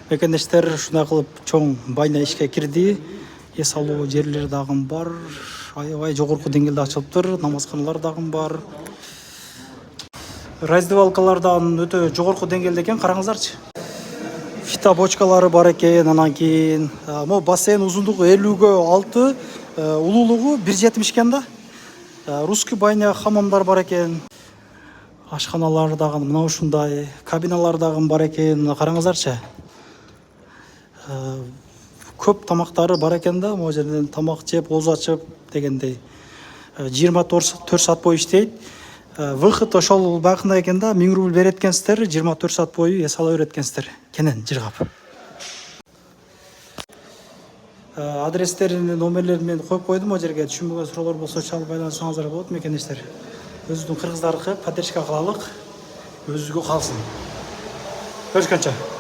Мекендештер ушундай кылып чоң байна ишке кирди. Эс алуу жерлер дагы бар. Аябай жогорку деңгээлде ачылыптыр. Намазканалар дагы бар. Раздевалкалардан өтө жогорку деңгээлде экен, караңыздарчы. Фита бочкалары бар экен, анан кийин могу бассейн узундугу 50-ге 6, улуулугу 1,70 экен да. Русский байня хамамдар бар экен. Ашканалар дагы мына ушундай, кабиналар дагы бар экен, караңыздарчы. Көп тамактары бар экен да, могу жерден тамак жеп, оозу ачып дегендей. 24 саат бою иштейт. Выход ошол багында экен да, 1000 рубль берет экенсиздер, 24 саат бою эс ала берет экенсиздер. Кенен жыргап. Адрестерин, номерлерин мен коюп койдум, о жерге түшүнбөгөн суроолор болсо чалып байланышсаңыздар болот, мекендештер. Өзүбүздүн кыргыздарыкы поддержка кылалык, өзүбүзгө калсын. Көрүшкөнчө.